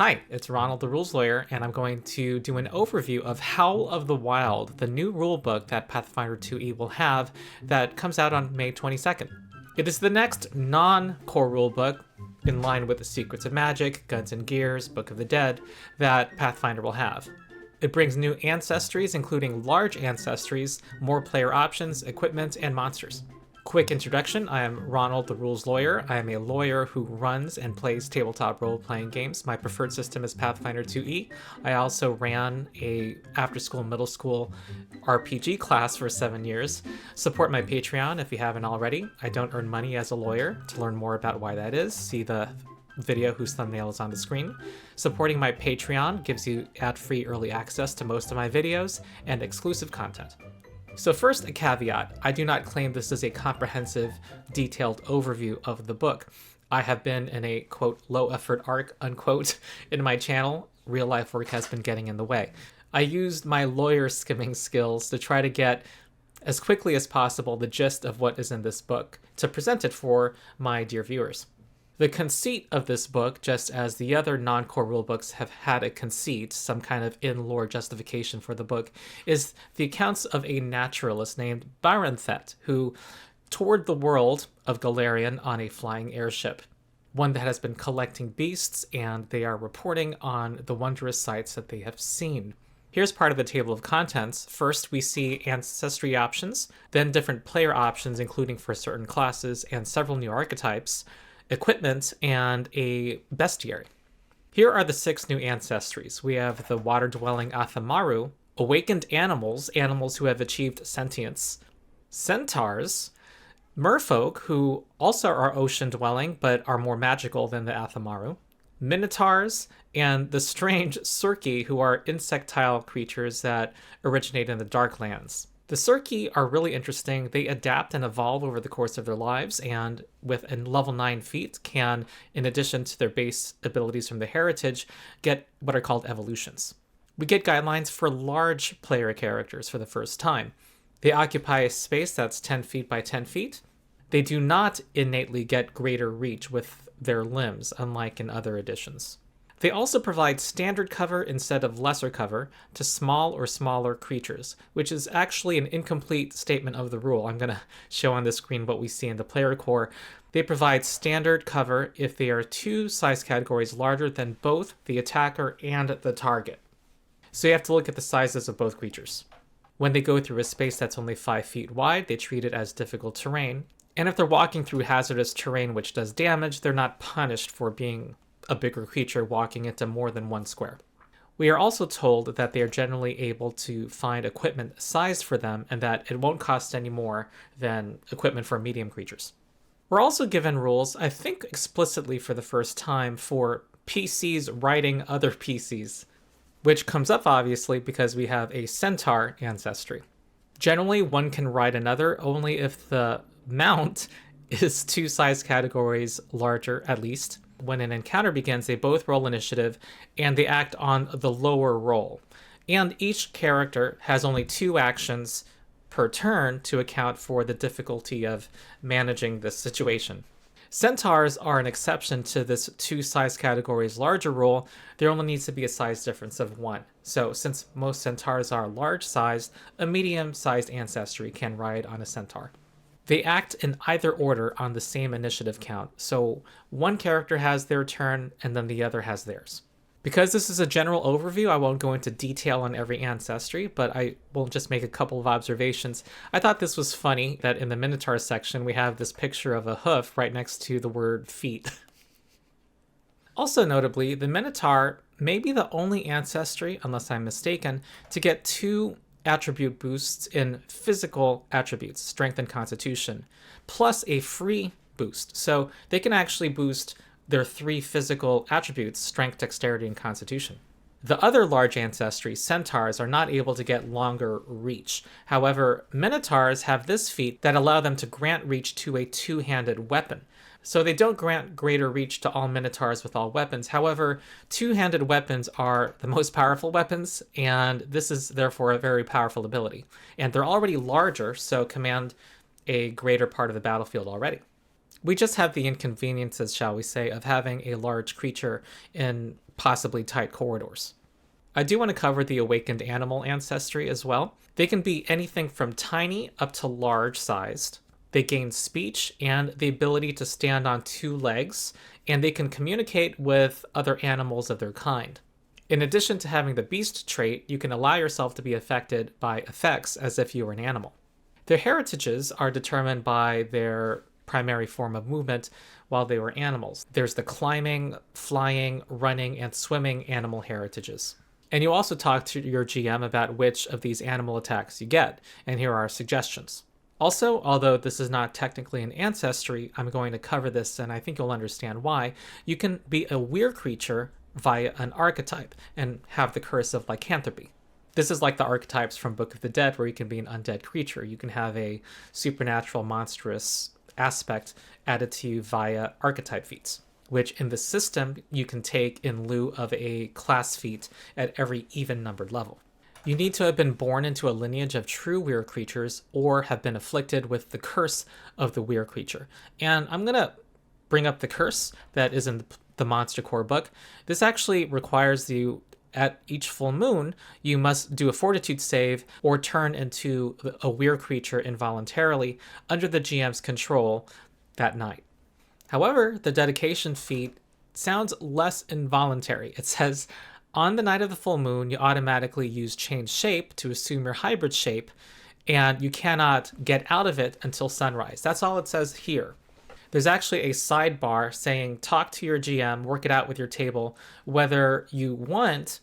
Hi, it's Ronald the Rules Lawyer, and I'm going to do an overview of Howl of the Wild, the new rulebook that Pathfinder 2e will have that comes out on May 22nd. It is the next non-core rulebook, in line with the Secrets of Magic, Guns and Gears, Book of the Dead, that Pathfinder will have. It brings new ancestries, including large ancestries, more player options, equipment, and monsters. Quick introduction, I am Ronald the Rules Lawyer. I am a lawyer who runs and plays tabletop role-playing games. My preferred system is Pathfinder 2e. I also ran a after-school, middle school RPG class for 7 years. Support my Patreon if you haven't already. I don't earn money as a lawyer. To learn more about why that is, see the video whose thumbnail is on the screen. Supporting my Patreon gives you ad-free early access to most of my videos and exclusive content. So first, a caveat. I do not claim this is a comprehensive, detailed overview of the book. I have been in a, quote, low-effort arc, unquote, in my channel. Real-life work has been getting in the way. I used my lawyer skimming skills to try to get, as quickly as possible, the gist of what is in this book, to present it for my dear viewers. The conceit of this book, just as the other non-core rulebooks have had a conceit, some kind of in-lore justification for the book, is the accounts of a naturalist named Barenthet, who toured the world of Galarian on a flying airship, one that has been collecting beasts, and they are reporting on the wondrous sights that they have seen. Here's part of the table of contents. First, we see ancestry options, then different player options, including for certain classes, and several new archetypes, equipment, and a bestiary. Here are the 6 new ancestries. We have the water-dwelling Athamaru, awakened animals, animals who have achieved sentience, centaurs, merfolk, who also are ocean-dwelling but are more magical than the Athamaru, minotaurs, and the strange Circi, who are insectile creatures that originate in the Darklands. The Circi are really interesting. They adapt and evolve over the course of their lives, and with a level 9 feat can, in addition to their base abilities from the heritage, get what are called evolutions. We get guidelines for large player characters for the first time. They occupy a space that's 10 feet by 10 feet. They do not innately get greater reach with their limbs, unlike in other editions. They also provide standard cover instead of lesser cover to small or smaller creatures, which is actually an incomplete statement of the rule. I'm going to show on the screen what we see in the player core. They provide standard cover if they are 2 size categories larger than both the attacker and the target. So you have to look at the sizes of both creatures. When they go through a space that's only 5 feet wide, they treat it as difficult terrain. And if they're walking through hazardous terrain which does damage, they're not punished for being a bigger creature walking into more than 1 square. We are also told that they are generally able to find equipment sized for them and that it won't cost any more than equipment for medium creatures. We're also given rules, I think explicitly for the first time, for PCs riding other PCs, which comes up obviously because we have a centaur ancestry. Generally, one can ride another only if the mount is 2 size categories larger at least. When an encounter begins, they both roll initiative, and they act on the lower roll. And each character has only 2 actions per turn to account for the difficulty of managing this situation. Centaurs are an exception to this 2 size categories larger rule. There only needs to be a size difference of 1. So since most centaurs are large-sized, a medium-sized ancestry can ride on a centaur. They act in either order on the same initiative count, so one character has their turn and then the other has theirs. Because this is a general overview, I won't go into detail on every ancestry, but I will just make a couple of observations. I thought this was funny that in the Minotaur section we have this picture of a hoof right next to the word feet. Also notably, the Minotaur may be the only ancestry, unless I'm mistaken, to get 2 attribute boosts in physical attributes, strength and constitution, plus a free boost. So they can actually boost their 3 physical attributes, strength, dexterity, and constitution. The other large ancestry, centaurs, are not able to get longer reach. However, minotaurs have this feat that allow them to grant reach to a 2-handed weapon. So they don't grant greater reach to all minotaurs with all weapons. However, 2-handed weapons are the most powerful weapons, and this is therefore a very powerful ability. And they're already larger, so command a greater part of the battlefield already. We just have the inconveniences, shall we say, of having a large creature in possibly tight corridors. I do want to cover the awakened animal ancestry as well. They can be anything from tiny up to large sized. They gain speech and the ability to stand on two legs, and they can communicate with other animals of their kind. In addition to having the beast trait, you can allow yourself to be affected by effects as if you were an animal. Their heritages are determined by their primary form of movement while they were animals. There's the climbing, flying, running, and swimming animal heritages. And you also talk to your GM about which of these animal attacks you get, and here are suggestions. Also, although this is not technically an ancestry, I'm going to cover this and I think you'll understand why. You can be a werecreature via an archetype and have the curse of lycanthropy. This is like the archetypes from Book of the Dead, where you can be an undead creature. You can have a supernatural, monstrous aspect added to you via archetype feats, which in the system you can take in lieu of a class feat at every even-numbered level. You need to have been born into a lineage of true werecreatures or have been afflicted with the curse of the werecreature. And I'm going to bring up the curse that is in the Monster Core book. This actually requires you, at each full moon, you must do a fortitude save or turn into a werecreature involuntarily under the GM's control that night. However, the dedication feat sounds less involuntary. It says, on the night of the full moon, you automatically use change shape to assume your hybrid shape, and you cannot get out of it until sunrise. That's all it says here. There's actually a sidebar saying talk to your GM, work it out with your table, whether you want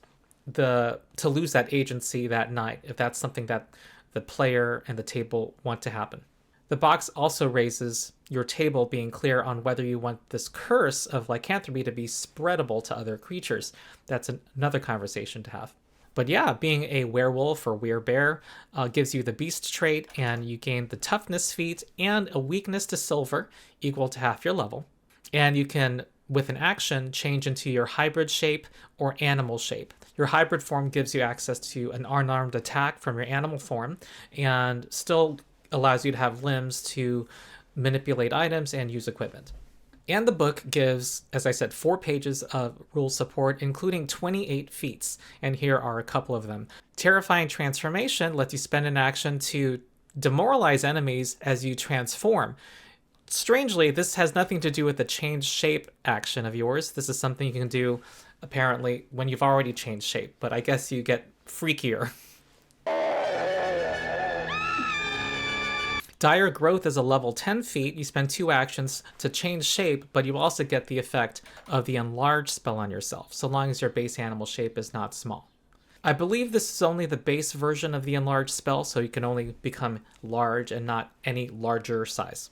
to lose that agency that night, if that's something that the player and the table want to happen. The box also raises your table being clear on whether you want this curse of lycanthropy to be spreadable to other creatures. That's another conversation to have. But yeah, being a werewolf or werebear gives you the beast trait, and you gain the toughness feat and a weakness to silver equal to half your level. And you can, with an action, change into your hybrid shape or animal shape. Your hybrid form gives you access to an unarmed attack from your animal form and still allows you to have limbs to manipulate items and use equipment. And the book gives, as I said, 4 pages of rule support, including 28 feats. And here are a couple of them. Terrifying Transformation lets you spend an action to demoralize enemies as you transform. Strangely, this has nothing to do with the change shape action of yours. This is something you can do, apparently, when you've already changed shape. But I guess you get freakier. Dire Growth is a level 10 feat. You spend 2 actions to change shape, but you also get the effect of the Enlarge spell on yourself, so long as your base animal shape is not small. I believe this is only the base version of the Enlarge spell, so you can only become large and not any larger size.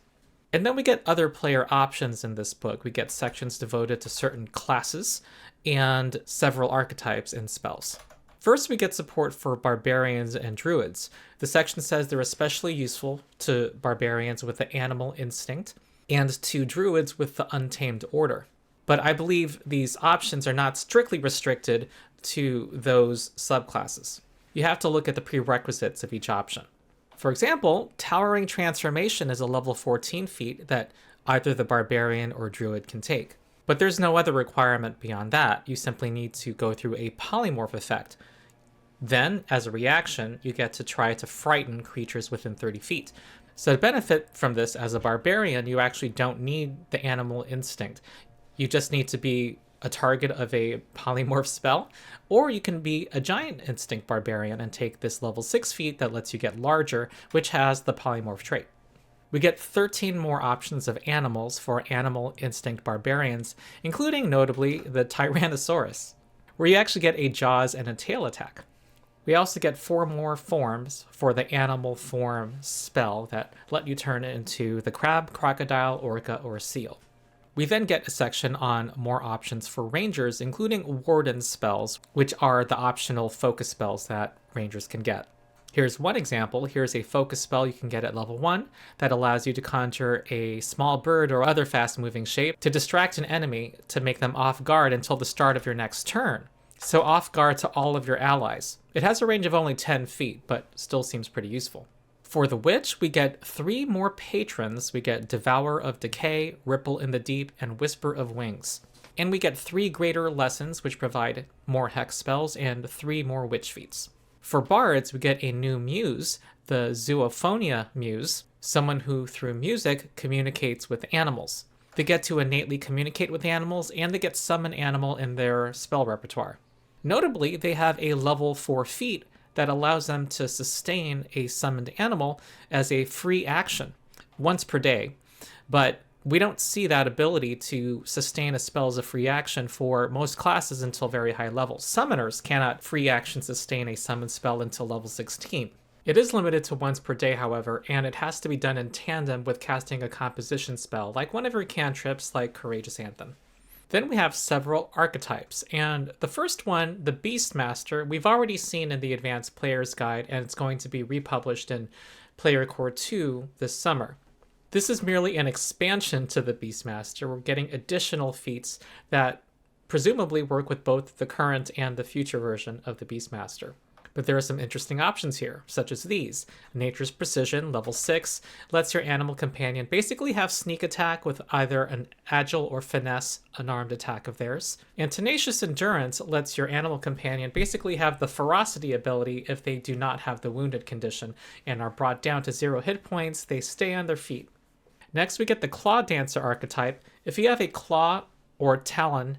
And then we get other player options in this book. We get sections devoted to certain classes and several archetypes and spells. First, we get support for barbarians and druids. The section says they're especially useful to barbarians with the animal instinct and to druids with the untamed order. But I believe these options are not strictly restricted to those subclasses. You have to look at the prerequisites of each option. For example, Towering Transformation is a level 14 feat that either the barbarian or druid can take. But there's no other requirement beyond that. You simply need to go through a polymorph effect. Then, as a reaction, you get to try to frighten creatures within 30 feet. So to benefit from this as a barbarian, you actually don't need the animal instinct. You just need to be a target of a polymorph spell, or you can be a giant instinct barbarian and take this level 6 feat that lets you get larger, which has the polymorph trait. We get 13 more options of animals for animal instinct barbarians, including notably the Tyrannosaurus, where you actually get a jaws and a tail attack. We also get 4 more forms for the animal form spell that let you turn into the crab, crocodile, orca, or seal. We then get a section on more options for rangers, including warden spells, which are the optional focus spells that rangers can get. Here's one example. Here's a focus spell you can get at level 1 that allows you to conjure a small bird or other fast-moving shape to distract an enemy to make them off guard until the start of your next turn. So off guard to all of your allies. It has a range of only 10 feet, but still seems pretty useful. For the Witch, we get 3 more patrons. We get Devourer of Decay, Ripple in the Deep, and Whisper of Wings. And we get 3 greater lessons, which provide more hex spells, and 3 more witch feats. For bards, we get a new muse, the zoophonia muse, someone who through music communicates with animals. They get to innately communicate with animals, and they get summon animal in their spell repertoire. Notably, they have a level 4 feat that allows them to sustain a summoned animal as a free action once per day, but we don't see that ability to sustain a spell as a free action for most classes until very high levels. Summoners cannot free action sustain a summon spell until level 16. It is limited to once per day, however, and it has to be done in tandem with casting a composition spell, like one of your cantrips like Courageous Anthem. Then we have several archetypes, and the first one, the Beastmaster, we've already seen in the Advanced Player's Guide, and it's going to be republished in Player Core 2 this summer. This is merely an expansion to the Beastmaster. We're getting additional feats that presumably work with both the current and the future version of the Beastmaster. But there are some interesting options here, such as these. Nature's Precision, level 6, lets your animal companion basically have sneak attack with either an agile or finesse unarmed attack of theirs. And Tenacious Endurance lets your animal companion basically have the ferocity ability if they do not have the wounded condition and are brought down to 0 hit points, they stay on their feet. Next, we get the Claw Dancer archetype. If you have a claw or talon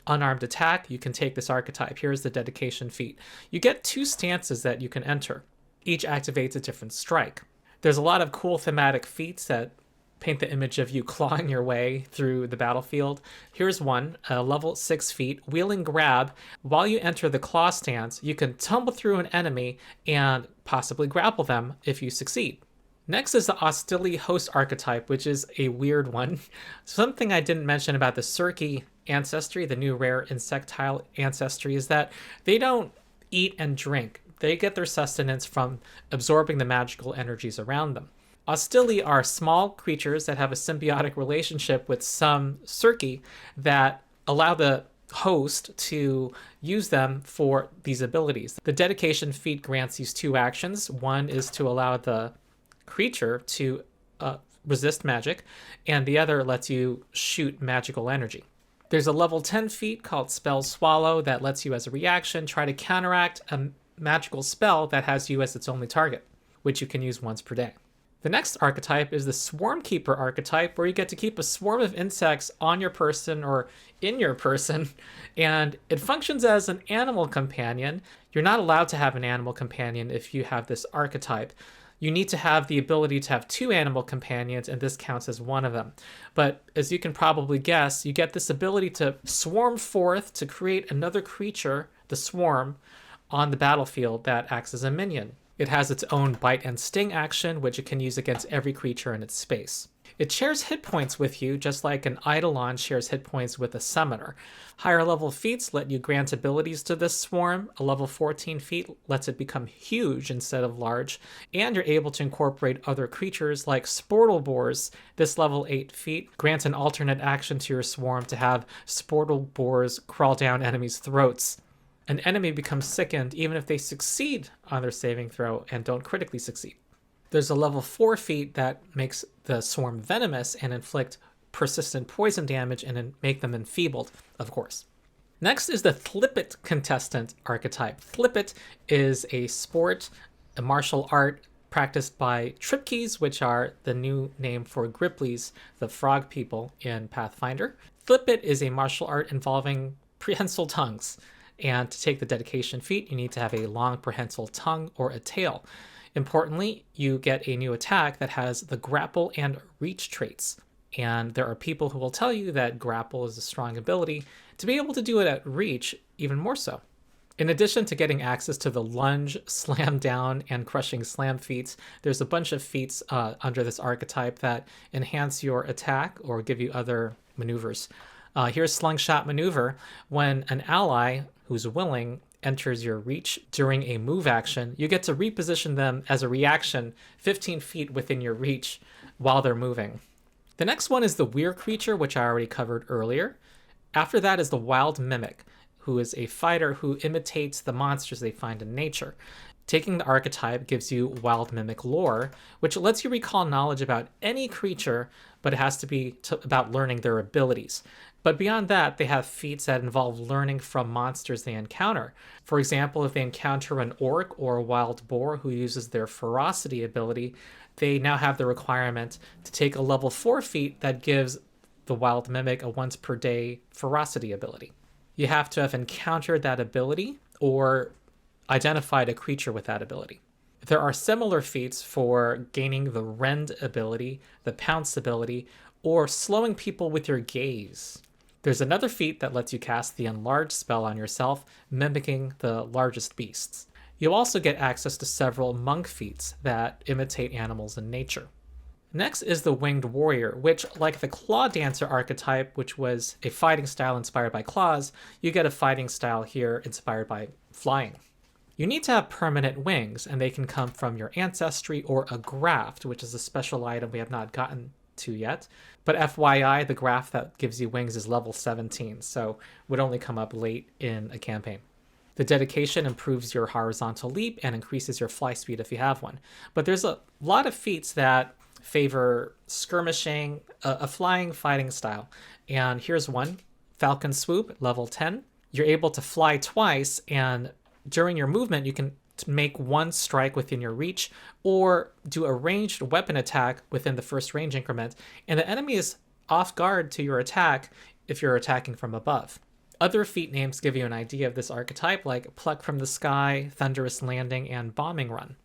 unarmed attack, you can take this archetype. Here's the dedication feat. You get 2 stances that you can enter. Each activates a different strike. There's a lot of cool thematic feats that paint the image of you clawing your way through the battlefield. Here's one, a level 6 feat, Wheeling Grab. While you enter the claw stance, you can tumble through an enemy and possibly grapple them if you succeed. Next is the Hostility Host archetype, which is a weird one. Something I didn't mention about the Circe ancestry, the new rare insectile ancestry, is that they don't eat and drink. They get their sustenance from absorbing the magical energies around them. Hostility are small creatures that have a symbiotic relationship with some Circe that allow the host to use them for these abilities. The dedication feat grants these 2 actions. One is to allow the creature to resist magic, and the other lets you shoot magical energy. There's a level 10 feat called Spell Swallow that lets you, as a reaction, try to counteract a magical spell that has you as its only target, which you can use once per day. The next archetype is the Swarm Keeper archetype, where you get to keep a swarm of insects on your person or in your person, and it functions as an animal companion. You're not allowed to have an animal companion if you have this archetype. You need to have the ability to have 2 animal companions, and this counts as one of them. But as you can probably guess, you get this ability to swarm forth to create another creature, the swarm, on the battlefield that acts as a minion. It has its own bite and sting action, which it can use against every creature in its space. It shares hit points with you, just like an Eidolon shares hit points with a summoner. Higher level feats let you grant abilities to this swarm. A level 14 feat lets it become huge instead of large, and you're able to incorporate other creatures like Sportle Boars. This level 8 feat grants an alternate action to your swarm to have Sportle Boars crawl down enemies' throats. An enemy becomes sickened even if they succeed on their saving throw and don't critically succeed. There's a level 4 feat that makes the swarm venomous and inflict persistent poison damage and make them enfeebled, of course. Next is the Thlippet contestant archetype. Thlippet is a sport, a martial art practiced by Tripkeys, which are the new name for Grippleys, the frog people in Pathfinder. Thlippet is a martial art involving prehensile tongues. And to take the dedication feat, you need to have a long prehensile tongue or a tail. Importantly, you get a new attack that has the grapple and reach traits. And there are people who will tell you that grapple is a strong ability, to be able to do it at reach even more so. In addition to getting access to the lunge, slam down, and crushing slam feats, there's a bunch of feats under this archetype that enhance your attack or give you other maneuvers. Here's Slingshot Maneuver. When an ally who's willing enters your reach during a move action, you get to reposition them as a reaction 15 feet within your reach while they're moving. The next one is the werecreature, which I already covered earlier. After that is the Wild Mimic, who is a fighter who imitates the monsters they find in nature. Taking the archetype gives you Wild Mimic lore, which lets you recall knowledge about any creature, but it has to be about learning their abilities. But beyond that, they have feats that involve learning from monsters they encounter. For example, if they encounter an orc or a wild boar who uses their ferocity ability, they now have the requirement to take a level 4 feat that gives the wild mimic a once per day ferocity ability. You have to have encountered that ability or identified a creature with that ability. There are similar feats for gaining the rend ability, the pounce ability, or slowing people with your gaze. There's another feat that lets you cast the enlarge spell on yourself, mimicking the largest beasts. You'll also get access to several monk feats that imitate animals in nature. Next is the Winged Warrior, which, like the Claw Dancer archetype, which was a fighting style inspired by claws, you get a fighting style here inspired by flying. You need to have permanent wings, and they can come from your ancestry or a graft, which is a special item we have not gotten to yet. But FYI, the graft that gives you wings is level 17, so would only come up late in a campaign. The dedication improves your horizontal leap and increases your fly speed if you have one. But there's a lot of feats that favor skirmishing, a flying fighting style. And here's one, Falcon Swoop, level 10. You're able to fly twice, and during your movement, you can make one strike within your reach or do a ranged weapon attack within the first range increment, and the enemy is off guard to your attack if you're attacking from above. Other feat names give you an idea of this archetype, like Pluck from the Sky, Thunderous Landing, and Bombing Run.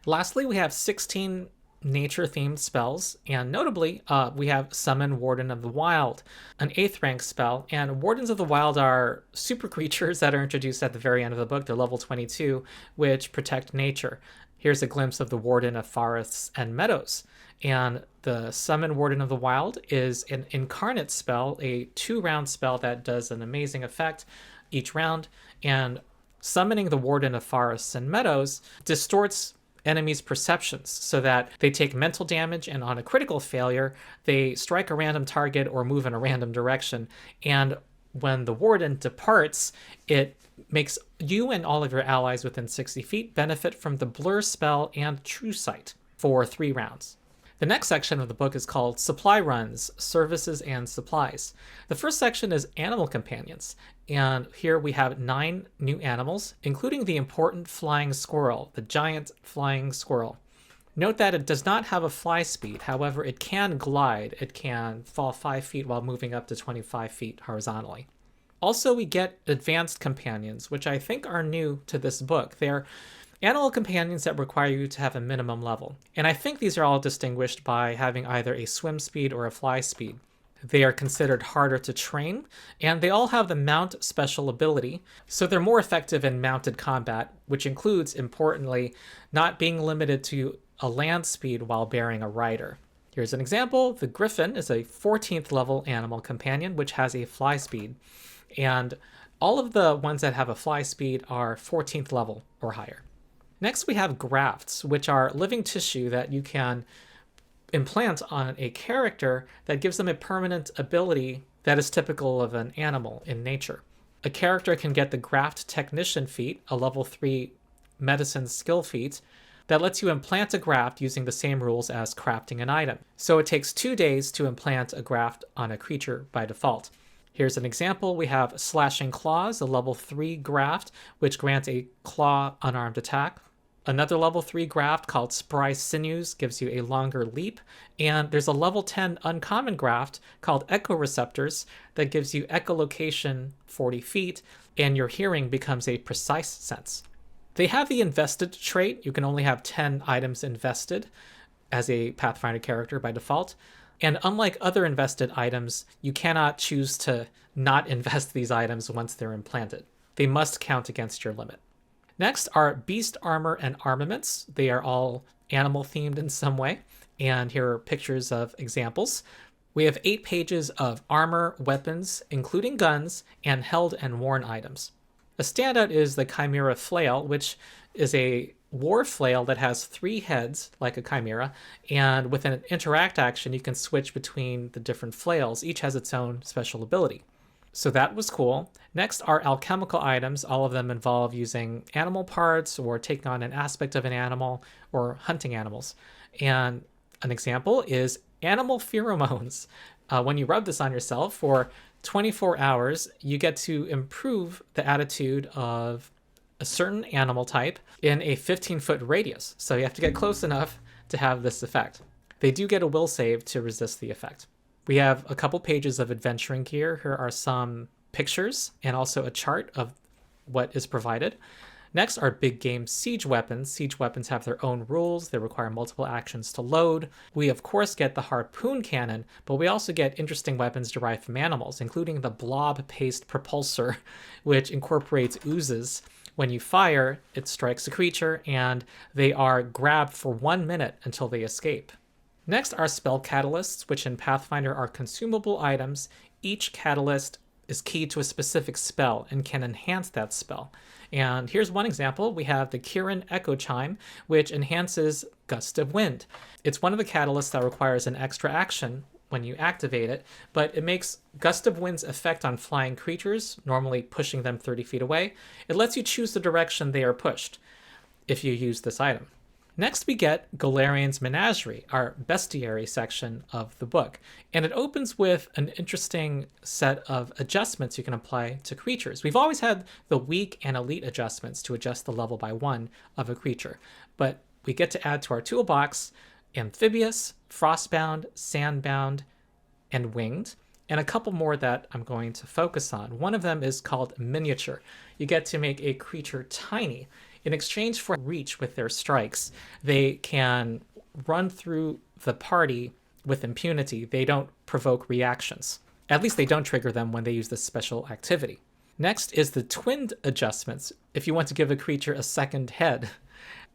Lastly, we have 16 nature-themed spells, and notably, we have Summon Warden of the Wild, an 8th rank spell, and Wardens of the Wild are super creatures that are introduced at the very end of the book. They're level 22, which protect nature. Here's a glimpse of the Warden of Forests and Meadows, and the Summon Warden of the Wild is an incarnate spell, a 2-round spell that does an amazing effect each round, and summoning the Warden of Forests and Meadows distorts enemies' perceptions so that they take mental damage, and on a critical failure, they strike a random target or move in a random direction. And when the warden departs, it makes you and all of your allies within 60 feet benefit from the Blur spell and True Sight for 3 rounds. The next section of the book is called Supply Runs, Services and Supplies. The first section is Animal Companions, and here we have 9 new animals, including the important flying squirrel, the giant flying squirrel. Note that it does not have a fly speed, however it can glide. It can fall 5 feet while moving up to 25 feet horizontally. Also, we get advanced companions, which I think are new to this book. They're animal companions that require you to have a minimum level. And I think these are all distinguished by having either a swim speed or a fly speed. They are considered harder to train, and they all have the mount special ability, so they're more effective in mounted combat, which includes, importantly, not being limited to a land speed while bearing a rider. Here's an example. The Griffin is a 14th level animal companion, which has a fly speed, and all of the ones that have a fly speed are 14th level or higher. Next, we have grafts, which are living tissue that you can implant on a character that gives them a permanent ability that is typical of an animal in nature. A character can get the Graft Technician feat, a level 3 medicine skill feat, that lets you implant a graft using the same rules as crafting an item. So it takes 2 days to implant a graft on a creature by default. Here's an example. We have Slashing Claws, a level 3 graft, which grants a claw unarmed attack. Another level 3 graft called Spry Sinews gives you a longer leap. And there's a level 10 uncommon graft called Echoreceptors that gives you echolocation 40 feet, and your hearing becomes a precise sense. They have the invested trait. You can only have 10 items invested as a Pathfinder character by default. And unlike other invested items, you cannot choose to not invest these items once they're implanted. They must count against your limit. Next are Beast Armor and Armaments. They are all animal themed in some way. And here are pictures of examples. We have 8 pages of armor, weapons, including guns, and held and worn items. A standout is the Chimera Flail, which is a war flail that has 3 heads, like a chimera, and with an interact action, you can switch between the different flails. Each has its own special ability. So that was cool. Next are alchemical items. All of them involve using animal parts or taking on an aspect of an animal or hunting animals. And an example is animal pheromones. When you rub this on yourself for 24 hours, you get to improve the attitude of a certain animal type in a 15-foot radius. So you have to get close enough to have this effect. They do get a will save to resist the effect. We have a couple pages of adventuring gear. Here are some pictures and also a chart of what is provided. Next are big game siege weapons. Siege weapons have their own rules. They require multiple actions to load. We, of course, get the harpoon cannon, but we also get interesting weapons derived from animals, including the blob paste propulsor, which incorporates oozes. When you fire, it strikes a creature, and they are grabbed for 1 minute until they escape. Next are spell catalysts, which in Pathfinder are consumable items. Each catalyst is keyed to a specific spell and can enhance that spell. And here's one example. We have the Kirin Echo Chime, which enhances Gust of Wind. It's one of the catalysts that requires an extra action when you activate it, but it makes Gust of Wind's effect on flying creatures, normally pushing them 30 feet away. It lets you choose the direction they are pushed if you use this item. Next, we get Golarian's Menagerie, our bestiary section of the book. And it opens with an interesting set of adjustments you can apply to creatures. We've always had the weak and elite adjustments to adjust the level by 1 of a creature. But we get to add to our toolbox amphibious, frostbound, sandbound, and winged, and a couple more that I'm going to focus on. One of them is called miniature. You get to make a creature tiny. In exchange for reach with their strikes, they can run through the party with impunity. They don't provoke reactions. At least they don't trigger them when they use this special activity. Next is the twinned adjustments. If you want to give a creature a second head,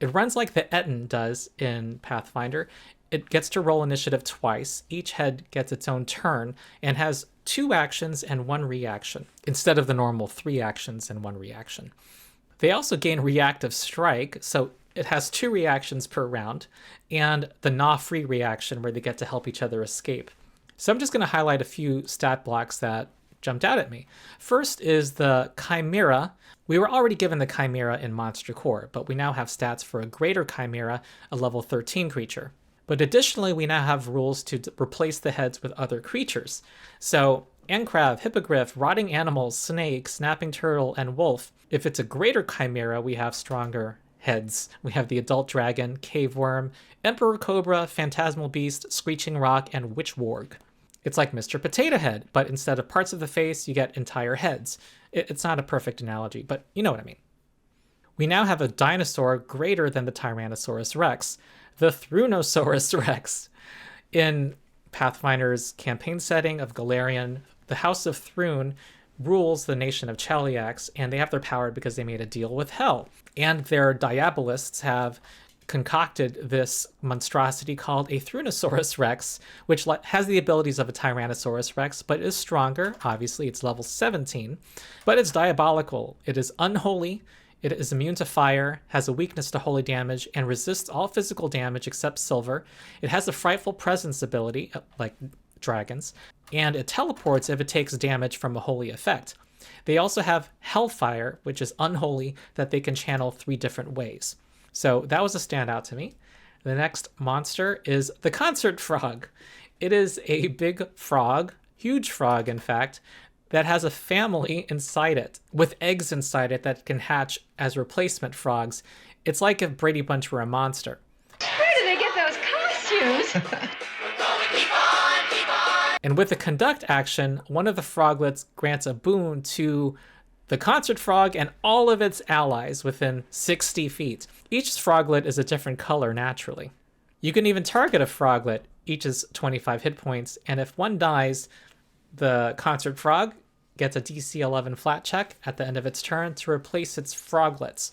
it runs like the Etten does in Pathfinder. It gets to roll initiative twice. Each head gets its own turn and has 2 actions and 1 reaction, instead of the normal 3 actions and 1 reaction. They also gain reactive strike, so it has 2 reactions per round, and the gnaw-free reaction where they get to help each other escape. So I'm just going to highlight a few stat blocks that jumped out at me. First is the Chimera. We were already given the Chimera in Monster Core, but we now have stats for a greater Chimera, a level 13 creature. But additionally, we now have rules to replace the heads with other creatures. So Ancrav, Hippogriff, Rotting Animals, Snake, Snapping Turtle, and Wolf. If it's a greater Chimera, we have stronger heads. We have the Adult Dragon, Cave Worm, Emperor Cobra, Phantasmal Beast, Screeching Rock, and Witch Warg. It's like Mr. Potato Head, but instead of parts of the face, you get entire heads. It's not a perfect analogy, but you know what I mean. We now have a dinosaur greater than the Tyrannosaurus Rex, the Thrunosaurus Rex. In Pathfinder's campaign setting of Golarion, the House of Thrun rules the nation of Cheliax, and they have their power because they made a deal with Hell. And their Diabolists have concocted this monstrosity called a Thrunosaurus Rex, which has the abilities of a Tyrannosaurus Rex, but is stronger. Obviously, it's level 17, but it's diabolical. It is unholy. It is immune to fire, has a weakness to holy damage, and resists all physical damage except silver. It has a frightful presence ability, like dragons, and it teleports if it takes damage from a holy effect. They also have Hellfire, which is unholy, that they can channel 3 different ways. So that was a standout to me. The next monster is the Concert Frog. It is a big frog, huge frog in fact, that has a family inside it, with eggs inside it that can hatch as replacement frogs. It's like if Brady Bunch were a monster. Where do they get those costumes? And with the conduct action, one of the froglets grants a boon to the concert frog and all of its allies within 60 feet. Each froglet is a different color naturally. You can even target a froglet. Each is 25 hit points, and if one dies, the concert frog gets a DC 11 flat check at the end of its turn to replace its froglets.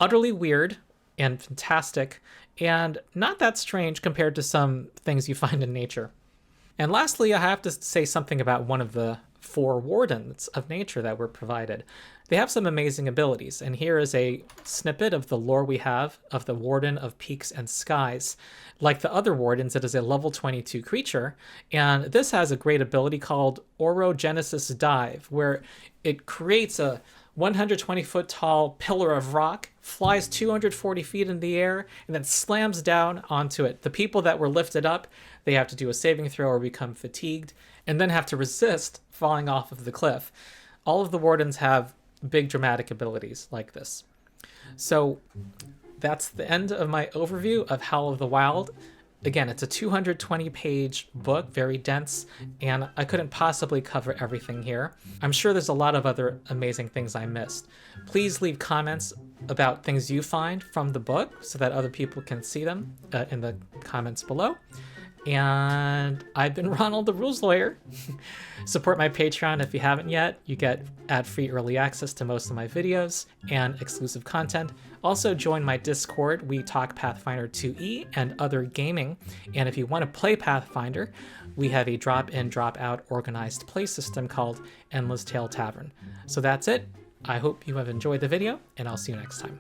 Utterly weird and fantastic, and not that strange compared to some things you find in nature. And lastly, I have to say something about one of the 4 wardens of nature that were provided. They have some amazing abilities, and here is a snippet of the lore we have of the Warden of Peaks and Skies. Like the other wardens, it is a level 22 creature, and this has a great ability called Orogenesis Dive, where it creates a 120-foot tall pillar of rock, flies 240 feet in the air, and then slams down onto it. The people that were lifted up, they have to do a saving throw or become fatigued, and then have to resist falling off of the cliff. All of the wardens have big dramatic abilities like this. So that's the end of my overview of Howl of the Wild. Again, it's a 220-page book, very dense, and I couldn't possibly cover everything here. I'm sure there's a lot of other amazing things I missed. Please leave comments about things you find from the book so that other people can see them in the comments below. And I've been Ronald, the Rules Lawyer. Support my Patreon if you haven't yet. You get ad-free early access to most of my videos and exclusive content. Also join my Discord. We talk Pathfinder 2e and other gaming. And if you want to play Pathfinder, we have a drop-in, drop-out organized play system called Endless Tale Tavern. So that's it. I hope you have enjoyed the video, and I'll see you next time.